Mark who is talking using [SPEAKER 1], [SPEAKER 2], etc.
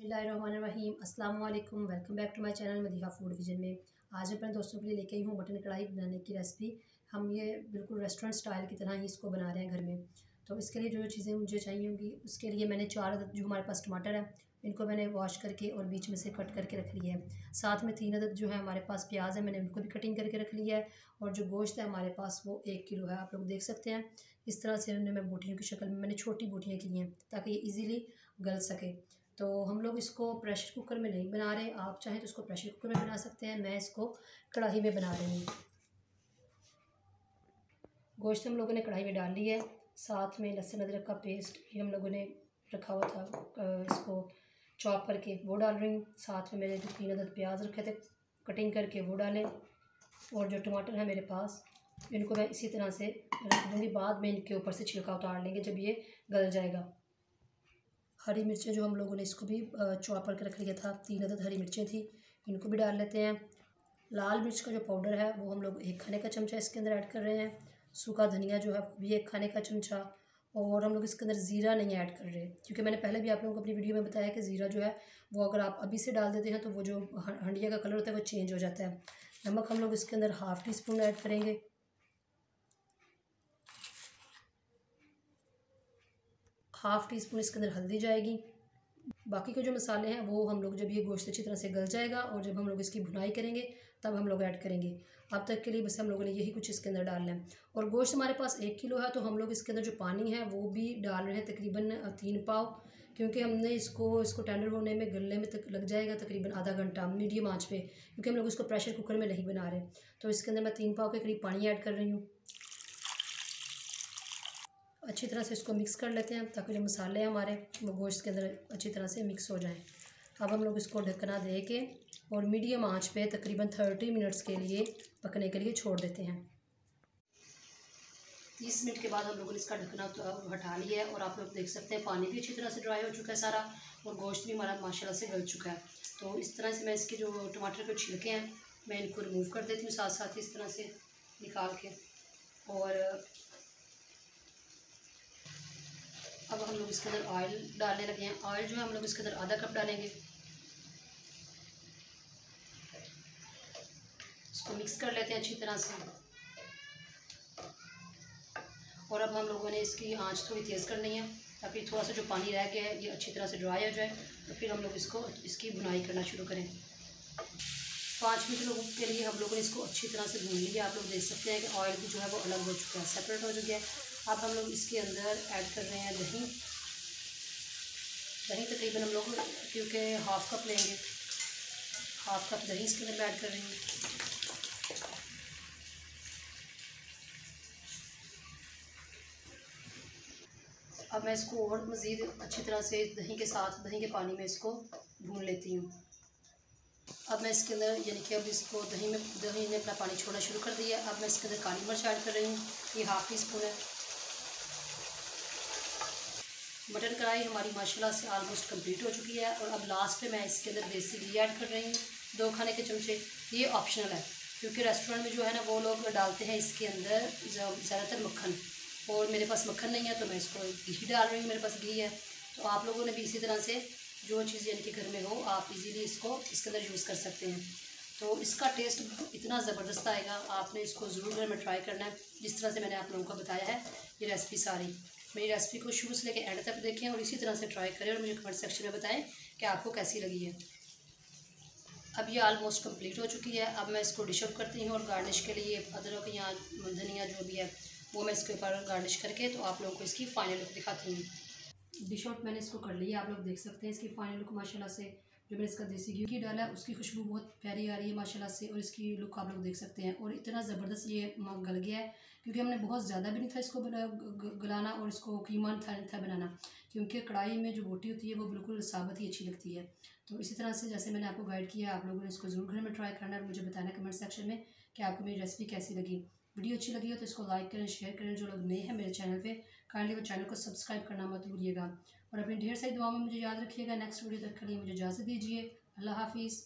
[SPEAKER 1] बिस्मिल्लाहिर्रहमानिर्रहीम अस्सलाम वालेकुम। Welcome back to my channel Madiha Food Vision में। आज मैं अपने दोस्तों के लिए लेके आई हूँ मटन कढ़ाई बनाने की रेसिपी। हम ये बिल्कुल रेस्टोरेंट स्टाइल की तरह ही इसको बना रहे हैं घर में। तो इसके लिए जो चीज़ें मुझे चाहिए होंगी, उसके लिए मैंने 4 अदद जो हमारे पास टमाटर है, इनको मैंने वॉश करके और बीच में से कट करके रख लिया है। साथ में 3 अदद जो है हमारे पास प्याज है, मैंने उनको भी कटिंग करके रख लिया है। और जो गोश्त है हमारे पास वो 1 किलो है, आप लोग देख सकते हैं। इस तरह से उन्हें मैं बोटियों की शक्ल में मैंने छोटी बोटियाँ की हैं ताकि ये ईज़िली गल सके। तो हम लोग इसको प्रेशर कुकर में नहीं बना रहे, आप चाहें तो इसको प्रेशर कुकर में बना सकते हैं। मैं इसको कढ़ाई में बना रही हूँ। गोश्त हम लोगों ने कढ़ाई में डाल ली है। साथ में लहसुन अदरक का पेस्ट भी हम लोगों ने रखा हुआ था, इसको चॉप करके वो डाल रही हूँ। साथ में मैंने जो 3 अदद प्याज रखे थे कटिंग करके वो डालें। और जो टमाटर है मेरे पास, इनको मैं इसी तरह से रख दूँगी। बाद में इनके ऊपर से छिलका उतार लेंगे जब ये गल जाएगा। हरी मिर्चें जो हम लोगों ने इसको भी चॉप करके रख लिया था, 3 अदद हरी मिर्चें थी, इनको भी डाल लेते हैं। लाल मिर्च का जो पाउडर है वो हम लोग 1 खाने का चमचा इसके अंदर ऐड कर रहे हैं। सूखा धनिया जो है वो भी 1 खाने का चमचा। और हम लोग इसके अंदर ज़ीरा नहीं ऐड कर रहे, क्योंकि मैंने पहले भी आप लोगों को अपनी वीडियो में बताया कि ज़ीरा जो है वो अगर आप अभी से डाल देते हैं तो वो जो हंडिया का कलर होता है वो चेंज हो जाता है। नमक हम लोग इसके अंदर ½ टी स्पून ऐड करेंगे। ½ टी स्पून इसके अंदर हल्दी जाएगी। बाकी के जो मसाले हैं वो हम लोग जब ये गोश्त अच्छी तरह से गल जाएगा और जब हम लोग इसकी भुनाई करेंगे तब हम लोग ऐड करेंगे। अब तक के लिए बस हम लोगों ने यही कुछ इसके अंदर डालना है। और गोश्त हमारे पास 1 किलो है, तो हम लोग इसके अंदर जो पानी है वो भी डाल रहे हैं तकरीबन 3 पाव, क्योंकि हमने इसको टेंडर होने में गलने में तक लग जाएगा तकरीबन आधा घंटा मीडियम आँच पे, क्योंकि हम लोग इसको प्रेशर कुकर में नहीं बना रहे। तो इसके अंदर मैं 3 पाव के करीब पानी ऐड कर रही हूँ। अच्छी तरह से इसको मिक्स कर लेते हैं ताकि जो मसाले हैं हमारे वो गोश्त के अंदर अच्छी तरह से मिक्स हो जाएं। अब हम लोग इसको ढकना दे के और मीडियम आंच पे तकरीबन 30 मिनट्स के लिए पकने के लिए छोड़ देते हैं। 30 मिनट के बाद हम लोगों ने इसका ढकना हटा लिया है और आप लोग देख सकते हैं पानी भी अच्छी तरह से ड्राई हो चुका है सारा, और गोश्त भी हमारा माशाल्लाह से गल चुका है। तो इस तरह से मैं इसके जो टमाटर के छिलके हैं मैं इनको रिमूव कर देती हूँ साथ साथ ही इस तरह से निकाल के। और अब हम लोग इसके अंदर ऑयल डालने लगे हैं। ऑयल जो है हम लोग इसके अंदर आधा कप डालेंगे। इसको मिक्स कर लेते हैं अच्छी तरह से। और अब हम लोगों ने इसकी आंच थोड़ी तेज़ करनी है ताकि थोड़ा सा जो पानी रह गया है ये अच्छी तरह से ड्राई हो जाए। तो फिर हम लोग इसकी भुनाई करना शुरू करें। 5 मिनट लोगों के लिए हम लोगों ने इसको अच्छी तरह से भून लिया। आप लोग देख सकते हैं कि ऑयल भी जो है वो अलग हो चुका है, सेपरेट हो चुका है। अब हम लोग इसके अंदर ऐड कर रहे हैं दही। दही तकरीबन हम लोग क्योंकि ½ कप लेंगे, ½ कप दही इसके अंदर ऐड कर रही हूँ। अब मैं इसको और मज़ीद अच्छी तरह से दही के साथ दही के पानी में इसको भून लेती हूँ। अब मैं इसके अंदर यानी कि अब इसको दही ने अपना पानी छोड़ना शुरू कर दिया। अब मैं इसके अंदर काली मिर्च ऐड कर रही हूँ, ये ½ टी स्पून है। मटन कढ़ाई हमारी माशाल्लाह से ऑलमोस्ट कंप्लीट हो चुकी है। और अब लास्ट में मैं इसके अंदर देसी घी ऐड कर रही हूँ, 2 खाने के चमचे। ये ऑप्शनल है, क्योंकि रेस्टोरेंट में जो है ना वो लोग डालते हैं इसके अंदर ज़्यादातर मक्खन, और मेरे पास मक्खन नहीं है तो मैं इसको घी डाल रही हूँ, मेरे पास घी है। तो आप लोगों ने भी इसी तरह से जो चीज़ यानी कि घर में हो आप इजीली इसको इसके अंदर यूज़ कर सकते हैं। तो इसका टेस्ट इतना ज़बरदस्त आएगा, आपने इसको ज़रूर घर में ट्राई करना है जिस तरह से मैंने आप लोगों को बताया है। ये रेसिपी सारी मेरी रेसिपी को शुरू से लेकर एंड तक देखें और इसी तरह से ट्राई करें और मुझे कमेंट सेक्शन में बताएं कि आपको कैसी लगी है। अब ये ऑलमोस्ट कंप्लीट हो चुकी है। अब मैं इसको डिश आउट करती हूँ और गार्निश के लिए अदरक या धनिया जो भी है वो मैं इसके ऊपर गार्निश करके तो आप लोगों को इसकी फ़ाइनल लुक दिखाती हूँ। डिश आउट मैंने इसको कर लिया, आप लोग देख सकते हैं इसकी फ़ाइनल लुक माशाल्लाह से। जो मैंने इसका देसी घी डाला है उसकी खुशबू बहुत प्यारी आ रही है माशाल्लाह से, और इसकी लुक आप लोग देख सकते हैं। और इतना ज़बरदस्त ये गल गया है, क्योंकि हमने बहुत ज़्यादा भी नहीं था इसको गलाना और इसको कीमा नहीं था बनाना, क्योंकि कढ़ाई में जो बोटी होती है वो बिल्कुल साबुत ही अच्छी लगती है। तो इसी तरह से जैसे मैंने आपको गाइड किया, आप लोगों ने इसको ज़रूर घर में ट्राई करना है और मुझे बताना कमेंट सेक्शन में कि आपको मेरी रेसिपी कैसी लगी। वीडियो अच्छी लगी हो तो इसको लाइक करें, शेयर करें। जो लोग नए हैं मेरे चैनल पे काइंडली वो चैनल को सब्सक्राइब करना मत भूलिएगा। और अपनी ढेर सारी दुआ में मुझे याद रखिएगा। नेक्स्ट वीडियो तक के लिए मुझे इजाज़त दीजिए। अल्लाह हाफिज़।